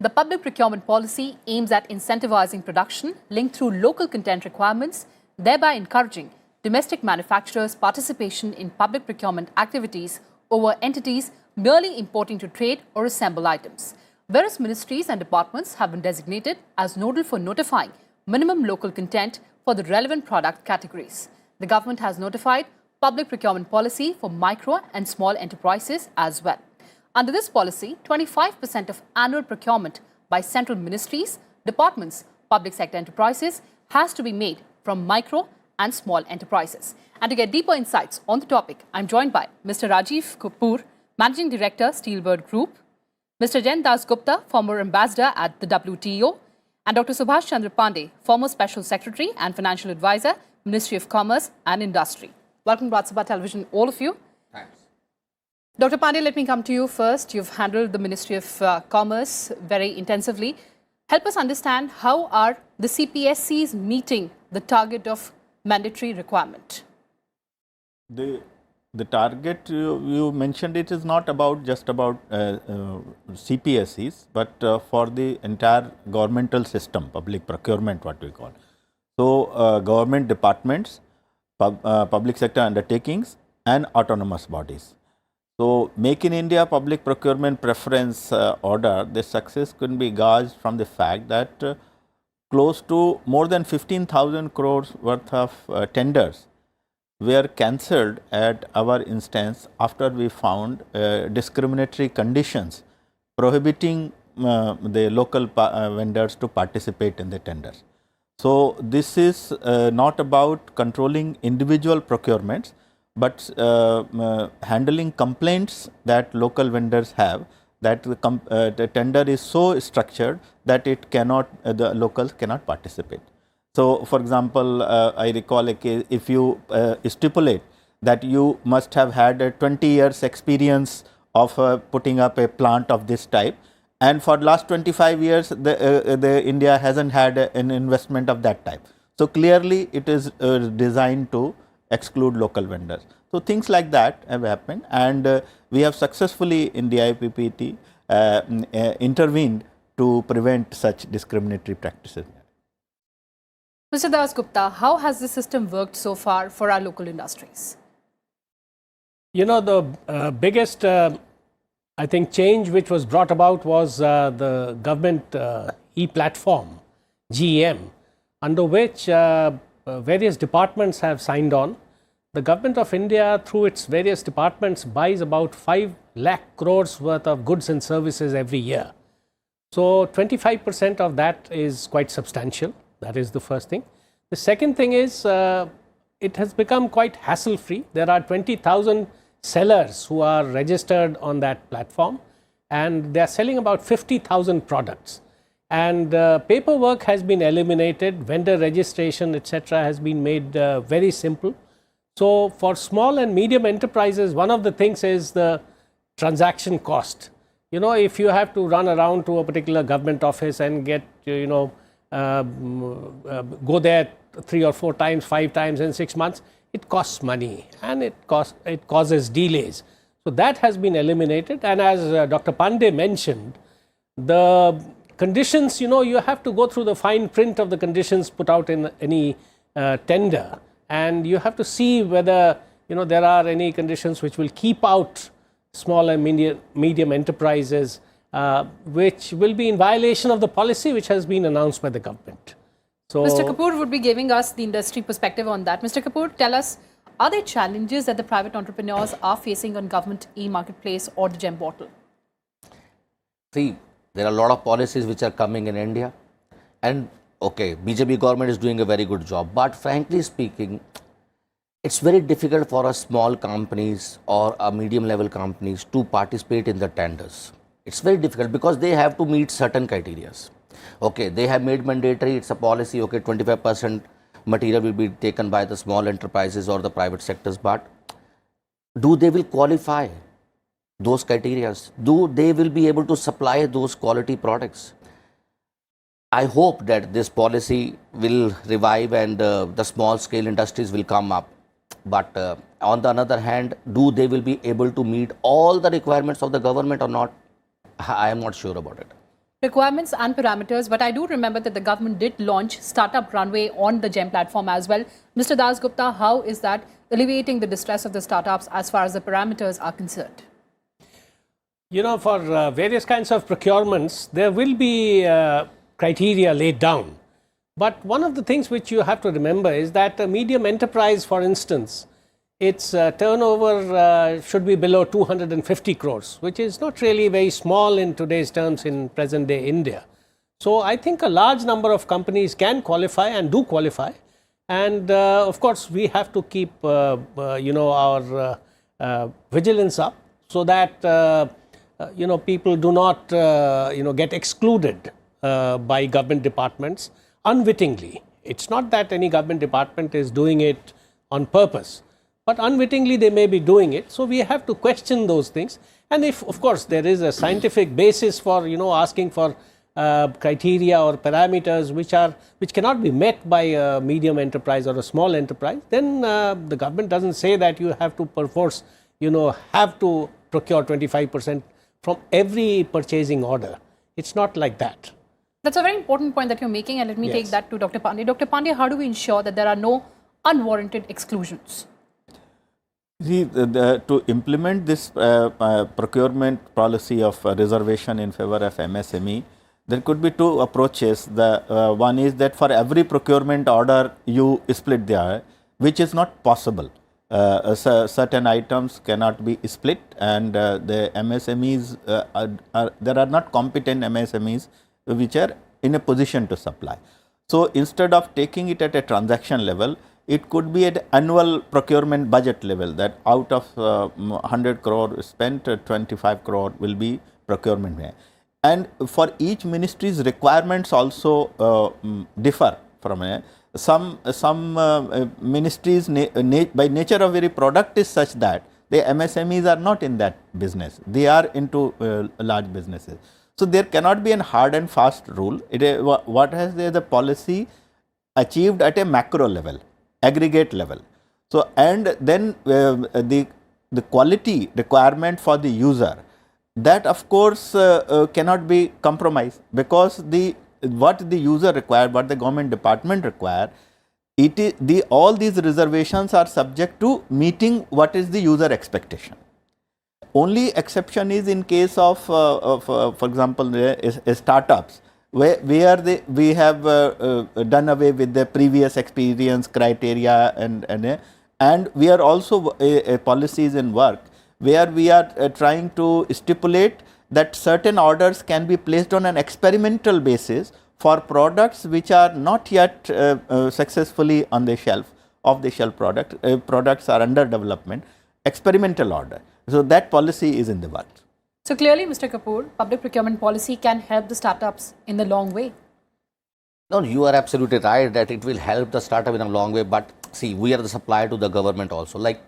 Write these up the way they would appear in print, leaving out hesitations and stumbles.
The public procurement policy aims at incentivizing production linked through local content requirements, thereby encouraging domestic manufacturers' participation in public procurement activities over entities merely importing to trade or assemble items. Various ministries and departments have been designated as nodal for notifying minimum local content for the relevant product categories. The government has notified public procurement policy for micro and small enterprises as well. Under this policy, 25% of annual procurement by central ministries, departments, public sector enterprises has to be made from micro and small enterprises. And to get deeper insights on the topic, I'm joined by Mr. Rajiv Kapoor, Managing Director, Steelbird Group, Mr. Jen Das Gupta, former ambassador at the WTO, and Dr. Subhash Chandra Pandey, former Special Secretary and Financial Advisor, Ministry of Commerce and Industry. Welcome to Rajya Sabha Television, all of you. Thanks. Dr. Pandey, let me come to you first. You've handled the Ministry of Commerce very intensively. Help us understand how are the CPSCs meeting the target of mandatory requirement? The target you mentioned, it is not about just about CPSCs, but for the entire governmental system, public procurement, what we call. So, government departments, public sector undertakings, and autonomous bodies. So, Make in India public procurement preference order, the success could be gauged from the fact that close to more than 15,000 crores worth of tenders were cancelled at our instance after we found discriminatory conditions prohibiting the local vendors to participate in the tenders. So, this is not about controlling individual procurements, but handling complaints that local vendors have, that the tender is so structured that it cannot, the locals cannot participate. So, for example, I recall a case, if you stipulate that you must have had a 20 years experience of putting up a plant of this type, and for last 25 years, the India hasn't had an investment of that type. So, clearly it is designed to exclude local vendors. So, things like that have happened, and we have successfully in the IPPT intervened to prevent such discriminatory practices. Mr. Das Gupta, how has the system worked so far for our local industries? You know, the biggest, I think, change which was brought about was the government e-platform, GEM, under which various departments have signed on. The government of India, through its various departments, buys about 5 lakh crores worth of goods and services every year. So, 25% of that is quite substantial. That is the first thing. The second thing is it has become quite hassle-free. There are 20,000 sellers who are registered on that platform, and they are selling about 50,000 products. And paperwork has been eliminated, vendor registration, etc., has been made very simple. So, for small and medium enterprises, one of the things is the transaction cost. You know, if you have to run around to a particular government office and get, you know, go there 3 or 4 times, 5 times in 6 months, it costs money and it causes delays. So, that has been eliminated, and as Dr. Pandey mentioned, the conditions, you know, you have to go through the fine print of the conditions put out in any tender, and you have to see whether, you know, there are any conditions which will keep out small and medium enterprises, which will be in violation of the policy which has been announced by the government. So, Mr. Kapoor would be giving us the industry perspective on that. Mr. Kapoor, tell us, are there challenges that the private entrepreneurs are facing on government e-marketplace or the GEM portal? See, there are a lot of policies which are coming in India, and okay, BJP government is doing a very good job, but frankly speaking, it's very difficult for a small companies or a medium level companies to participate in the tenders. It's very difficult because they have to meet certain criteria. Okay, they have made mandatory, it's a policy, okay, 25% material will be taken by the small enterprises or the private sectors, but do they will qualify those criteria? Do they will be able to supply those quality products? I hope that this policy will revive and the small scale industries will come up. But on the other hand, do they will be able to meet all the requirements of the government or not? I am not sure about it. requirements and parameters, but I do remember that the government did launch Startup Runway on the GEM platform as well. Mr. Das Gupta, how is that alleviating the distress of the startups as far as the parameters are concerned? You know, for various kinds of procurements, there will be criteria laid down. But one of the things which you have to remember is that a medium enterprise, for instance, its turnover should be below 250 crores, which is not really very small in today's terms in present day India. So I think a large number of companies can qualify and do qualify. And of course, we have to keep, our vigilance up so that, people do not, get excluded by government departments unwittingly. It's not that any government department is doing it on purpose, but unwittingly they may be doing it. So we have to question those things. And if, of course, there is a scientific basis for, asking for criteria or parameters which cannot be met by a medium enterprise or a small enterprise, then the government doesn't say that you have to perforce, have to procure 25% from every purchasing order. It's not like that. That's a very important point that you're making, and let me take that to Dr. Pandey. Dr. Pandey, how do we ensure that there are no unwarranted exclusions? See, to implement this procurement policy of reservation in favor of MSME, there could be two approaches. The one is that for every procurement order, you split the, which is not possible. Certain items cannot be split, and the MSMEs, there are not competent MSMEs which are in a position to supply. So instead of taking it at a transaction level, it could be at annual procurement budget level, that out of 100 crore spent, 25 crore will be procurement. And for each ministry's requirements also differ from some ministries by nature of very product is such that the MSMEs are not in that business. They are into large businesses. So there cannot be a hard and fast rule. What has the policy achieved at a macro level, aggregate level. So and then the quality requirement for the user, that of course cannot be compromised, because what the user require, what the government department require, it is all these reservations are subject to meeting what is the user expectation. Only exception is in case of for example, startups, where we have done away with the previous experience criteria, and we are also policies in work where we are trying to stipulate that certain orders can be placed on an experimental basis for products which are not yet successfully on the shelf, off-the-shelf products are under development, experimental order. So that policy is in the works. So clearly, Mr. Kapoor, public procurement policy can help the startups in the long way. No, you are absolutely right that it will help the startup in a long way. But see, we are the supplier to the government also, like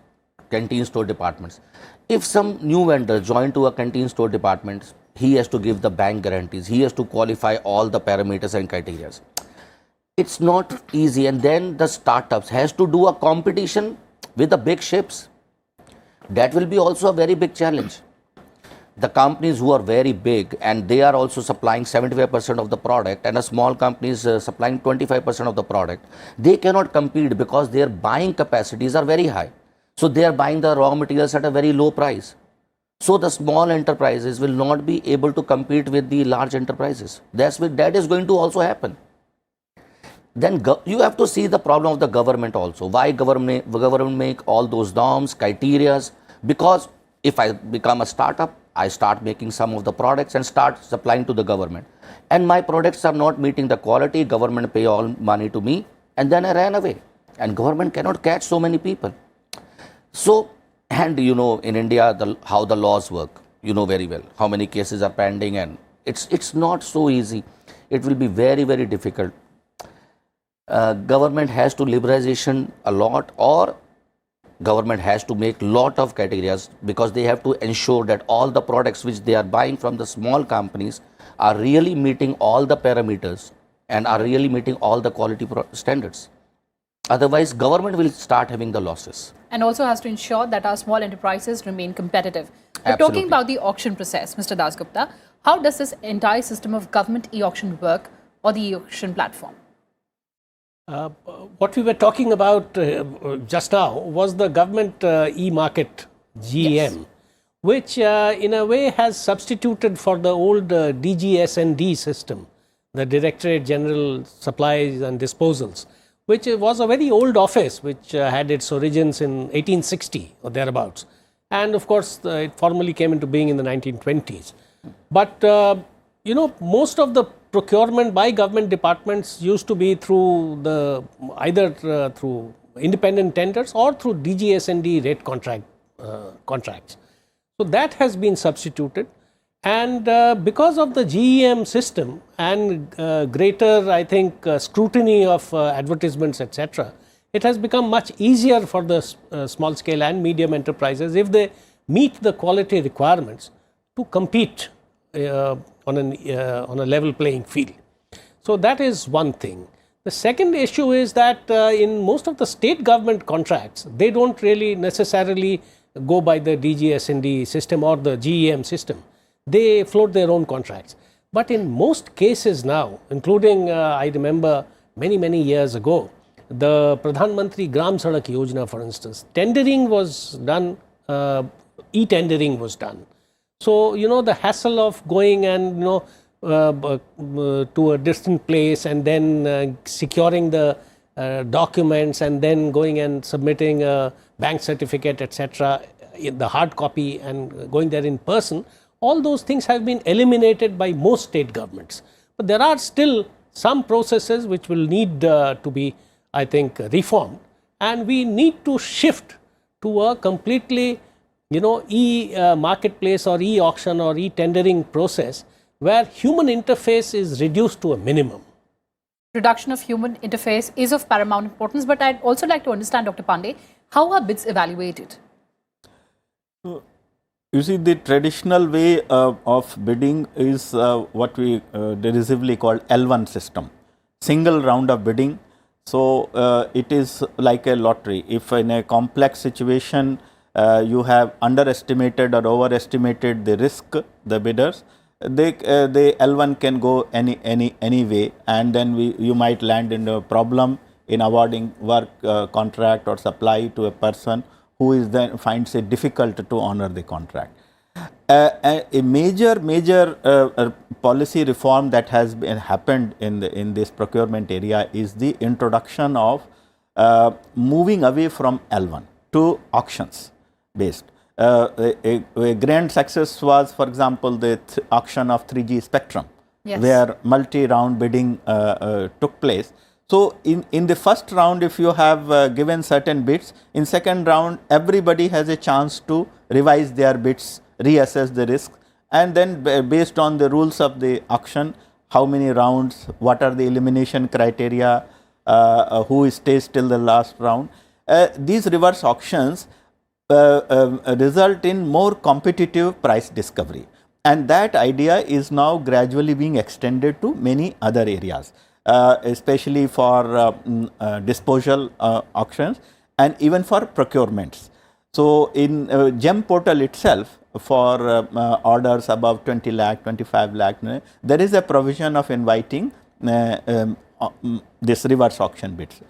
canteen store departments. If some new vendor join to a canteen store department, he has to give the bank guarantees. He has to qualify all the parameters and criteria. It's not easy. And then the startups has to do a competition with the big ships. That will be also a very big challenge. The companies who are very big and they are also supplying 75% of the product, and a small company is supplying 25% of the product, they cannot compete because their buying capacities are very high. So they are buying the raw materials at a very low price. So the small enterprises will not be able to compete with the large enterprises. That is going to also happen. Then you have to see the problem of the government also. Why government make all those norms, criterias? Because if I become a startup, I start making some of the products and start supplying to the government. And my products are not meeting the quality, government pay all money to me, and then I ran away. And government cannot catch so many people. So, and you know, in India, how the laws work, you know very well, how many cases are pending, and it's not so easy. It will be very, very difficult. Government has to liberalization a lot, or government has to make lot of criteria, because they have to ensure that all the products which they are buying from the small companies are really meeting all the parameters and are really meeting all the quality standards. Otherwise, government will start having the losses. And also has to ensure that our small enterprises remain competitive. But Absolutely. talking about the auction process, Mr. Das Gupta, How does this entire system of government e-auction work, or the e-auction platform? What we were talking about just now was the government e-market GEM, which in a way has substituted for the old DGS&D system, the Directorate General Supplies and Disposals, which was a very old office which had its origins in 1860 or thereabouts. And of course, it formally came into being in the 1920s. But you know, most of the procurement by government departments used to be through the either through independent tenders or through DGS&D rate contracts. So that has been substituted, and because of the GEM system and greater, I think, scrutiny of advertisements, etc., it has become much easier for the small scale and medium enterprises, if they meet the quality requirements, to compete on a level playing field. So that is one thing. The second issue is that in most of the state government contracts, they don't really necessarily go by the DGS&D system or the GEM system. They float their own contracts. But in most cases now, including I remember many years ago, the Pradhan Mantri Gram Sadak Yojana, for instance, tendering was done, e-tendering was done. So, you know, the hassle of going and, you know, to a distant place and then securing the documents and then going and submitting a bank certificate, etc., in the hard copy and going there in person, all those things have been eliminated by most state governments. But there are still some processes which will need to be, I think, reformed, and we need to shift to a completely, you know, e-marketplace or e-auction or e-tendering process where human interface is reduced to a minimum. Reduction of human interface is of paramount importance, but I'd also like to understand, Dr. Pandey, how are bids evaluated? You see, the traditional way of bidding is what we derisively call L1 system, single round of bidding. So it is like a lottery. If in a complex situation you have underestimated or overestimated the risk, the bidders, the L1 can go any way, and then you might land in a problem in awarding work, contract or supply to a person who is then finds it difficult to honor the contract. A major policy reform that has happened in this procurement area is the introduction of moving away from L1 to auctions based. A grand success was, for example, the auction of 3G spectrum, where multi-round bidding took place. So in the first round, if you have given certain bids, in second round everybody has a chance to revise their bids, reassess the risk, and then based on the rules of the auction, how many rounds, what are the elimination criteria, who stays till the last round. These reverse auctions result in more competitive price discovery, and that idea is now gradually being extended to many other areas, especially for disposal auctions and even for procurements. So in GEM portal itself, for orders above 20 lakh, 25 lakh, there is a provision of inviting this reverse auction bids.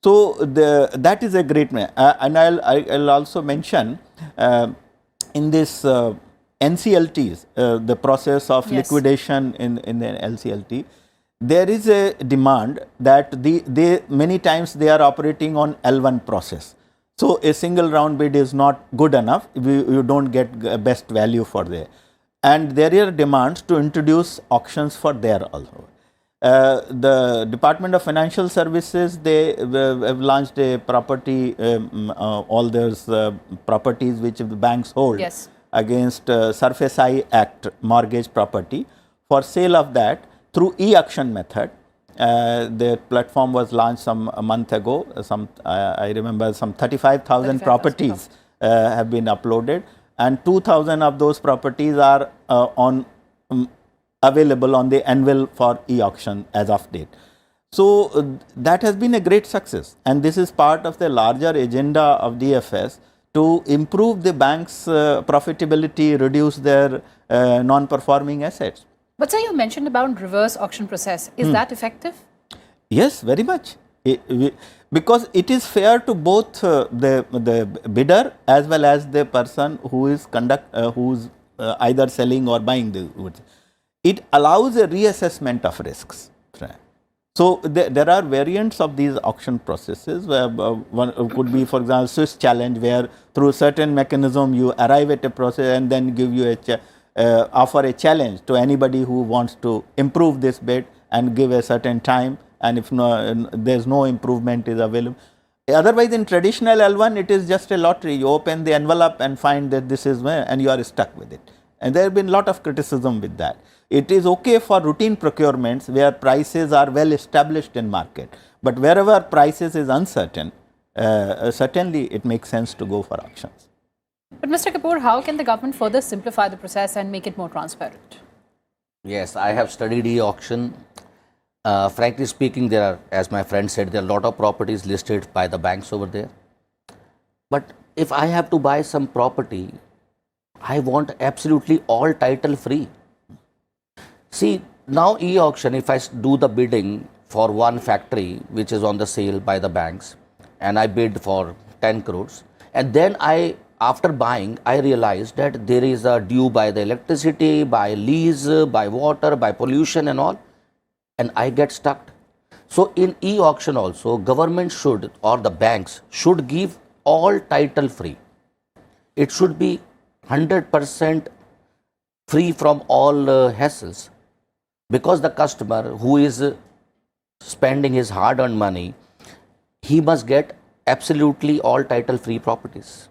So that is a great, and I'll also mention in this NCLTs, the process of liquidation in the NCLT, there is a demand that they many times they are operating on L1 process. So a single round bid is not good enough, you don't get best value for there. And there are demands to introduce auctions for there also. The Department of Financial Services, they have launched a property, all those properties which the banks hold against Surface I Act mortgage property. For sale of that through e-auction method, the platform was launched a month ago. I remember some 35,000 properties have been uploaded, and 2,000 of those properties are available on the anvil for e-auction as of date. So that has been a great success, and this is part of the larger agenda of DFS to improve the bank's profitability, reduce their non-performing assets. But sir, you mentioned about reverse auction process. Is that effective? Yes, very much. Because it is fair to both the bidder as well as the person who is either selling or buying the goods. It allows a reassessment of risks. So there are variants of these auction processes where one could be, for example, Swiss challenge, where through certain mechanism you arrive at a process and then give you offer a challenge to anybody who wants to improve this bid and give a certain time, and if there is no improvement is available. Otherwise, in traditional L1, it is just a lottery. You open the envelope and find that this is where, and you are stuck with it. And there have been a lot of criticism with that. It is okay for routine procurements where prices are well established in market, but wherever prices is uncertain, certainly it makes sense to go for auctions. But Mr. Kapoor, how can the government further simplify the process and make it more transparent? Yes, I have studied e-auction. Frankly speaking, there are, as my friend said, there are a lot of properties listed by the banks over there. But if I have to buy some property, I want absolutely all title free. See, now e-auction, if I do the bidding for one factory which is on the sale by the banks, and I bid for 10 crores, and then after buying, I realized that there is a due by the electricity, by lease, by water, by pollution and all, and I get stuck. So in e-auction also, government should, or the banks should give all title free. It should be 100% free from all hassles, because the customer who is spending his hard-earned money, he must get absolutely all title free properties.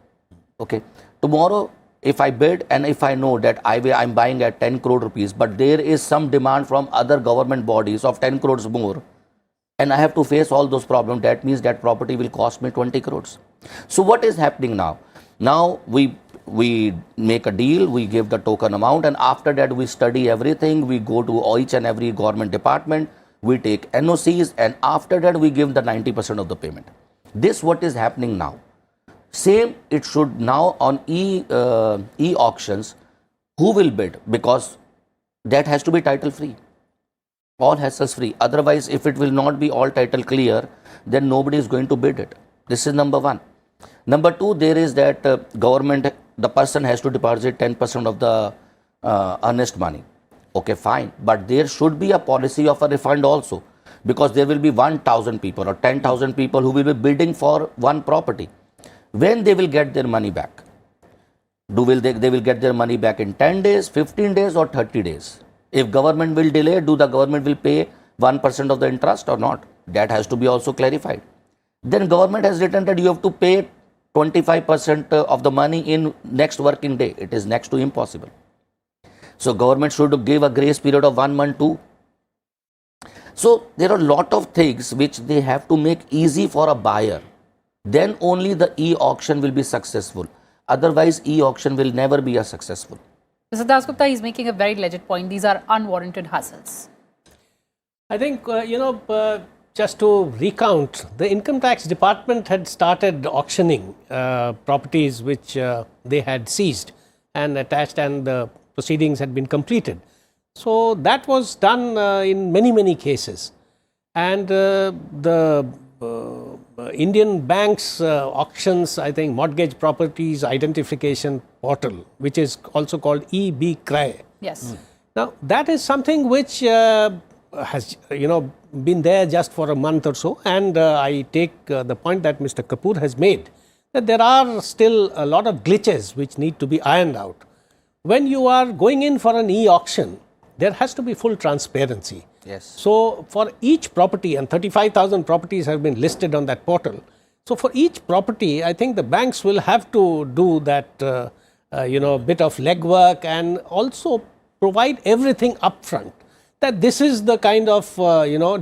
Okay, tomorrow if I bid and if I know that I'm buying at 10 crore rupees, but there is some demand from other government bodies of 10 crores more, and I have to face all those problems, that means that property will cost me 20 crores. So what is happening now? Now we make a deal, we give the token amount, and after that we study everything, we go to each and every government department, we take NOCs, and after that we give the 90% of the payment. This what is happening now. Same it should now on e-auctions. Who will bid? Because that has to be title free, all hassles free. Otherwise, if it will not be all title clear, then nobody is going to bid it. This is number one. Number two, there is that government, the person has to deposit 10% of the earnest money. Okay, fine. But there should be a policy of a refund also, because there will be 1,000 people or 10,000 people who will be bidding for one property. When they will get their money back? They will get their money back in 10 days, 15 days or 30 days? If government will delay, do the government will pay 1% of the interest or not? That has to be also clarified. Then government has written that you have to pay 25% of the money in next working day. It is next to impossible. So government should give a grace period of 1 month too. So there are a lot of things which they have to make easy for a buyer. Then only the e-auction will be successful. Otherwise, e-auction will never be as successful. Mr. Dasgupta is making a very legit point. These are unwarranted hassles. I think, just to recount, the income tax department had started auctioning properties which they had seized and attached, and the proceedings had been completed. So that was done in many cases. And the Indian banks auctions, I think, mortgage properties identification portal, which is also called e-BCRY. Yes. Now that is something which has been there just for a month or so, and I take the point that Mr. Kapoor has made, that there are still a lot of glitches which need to be ironed out. When you are going in for an e-auction, there has to be full transparency. Yes. So for each property, and 35,000 properties have been listed on that portal. So for each property, I think the banks will have to do that bit of legwork and also provide everything upfront, that this is the kind of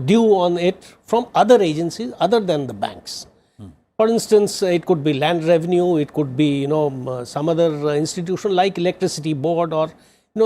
due on it from other agencies other than the banks. For instance, it could be land revenue, it could be some other institution like electricity board, or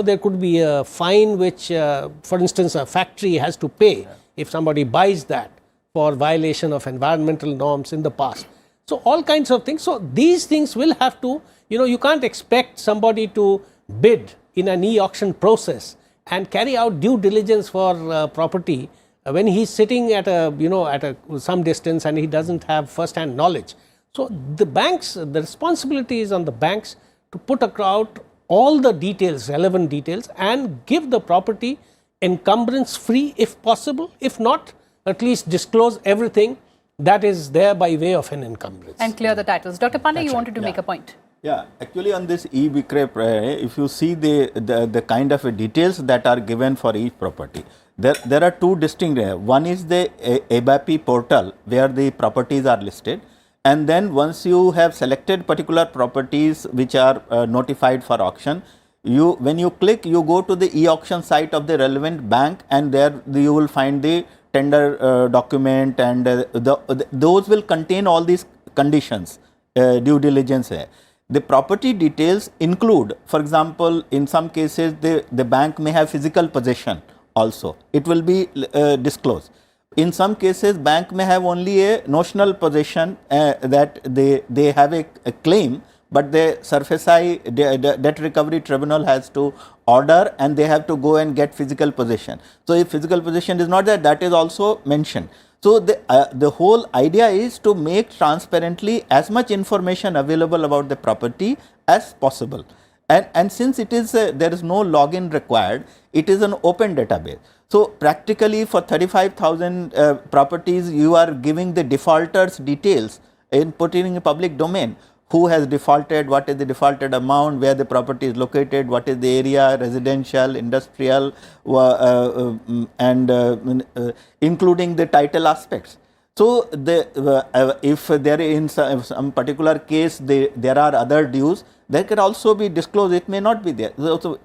there could be a fine which, for instance, a factory has to pay if somebody buys that for violation of environmental norms in the past. So all kinds of things. So these things will have to, you can't expect somebody to bid in an e-auction process and carry out due diligence for property when he is sitting at a, some distance and he doesn't have first-hand knowledge. So the banks, the responsibility is on the banks to put out all the details, relevant details, and give the property encumbrance free if possible. If not, at least disclose everything that is there by way of an encumbrance. And clear the titles. Dr. Pandey, you wanted to make a point. Yeah, actually on this e-Vikray, if you see the kind of details that are given for each property, there are two distinct. One is the ABAP portal where the properties are listed, and then once you have selected particular properties which are notified for auction, when you click, you go to the e-auction site of the relevant bank, and there you will find the tender document, and those will contain all these conditions, due diligence. The property details include, for example, in some cases the bank may have physical possession also. It will be disclosed. In some cases, bank may have only a notional possession that they have a claim, but the debt recovery tribunal has to order, and they have to go and get physical possession. So if physical possession is not there, that is also mentioned. So the whole idea is to make transparently as much information available about the property as possible. And since it is there is no login required, it is an open database. So practically for 35,000 properties, you are giving the defaulters details in putting in public domain. Who has defaulted, what is the defaulted amount, where the property is located, what is the area, residential, industrial, and including the title aspects. So if there in some particular case there are other dues, that can also be disclosed. It may not be there. So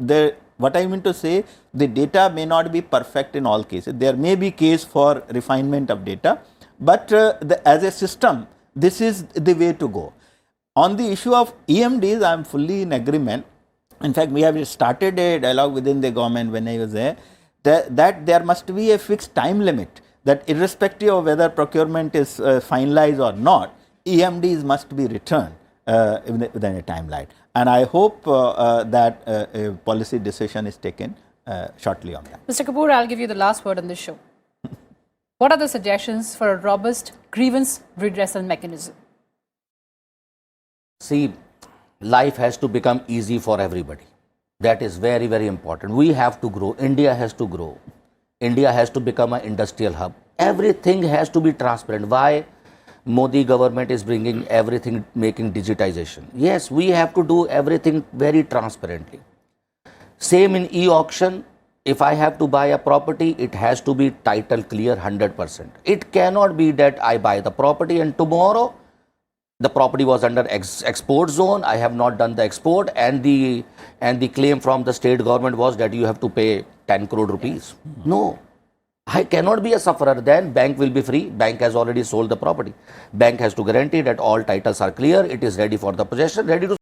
what I mean to say, the data may not be perfect in all cases. There may be case for refinement of data, but as a system, this is the way to go. On the issue of EMDs, I am fully in agreement. In fact, we have started a dialogue within the government when I was there, that there must be a fixed time limit, that irrespective of whether procurement is finalized or not, EMDs must be returned within a timeline. And I hope that a policy decision is taken shortly on that. Mr. Kapoor, I'll give you the last word on this show. What are the suggestions for a robust grievance redressal mechanism? See, life has to become easy for everybody. That is very, very important. We have to grow. India has to grow. India has to become an industrial hub. Everything has to be transparent. Why Modi government is bringing everything, making digitization? Yes, we have to do everything very transparently. Same in e-auction. If I have to buy a property, it has to be title clear 100%. It cannot be that I buy the property and tomorrow the property was under export zone, I have not done the export, and the claim from the state government was that you have to pay 10 crore rupees. No, I cannot be a sufferer. Then bank will be free. Bank has already sold the property. Bank has to guarantee that all titles are clear, it is ready for the possession, ready to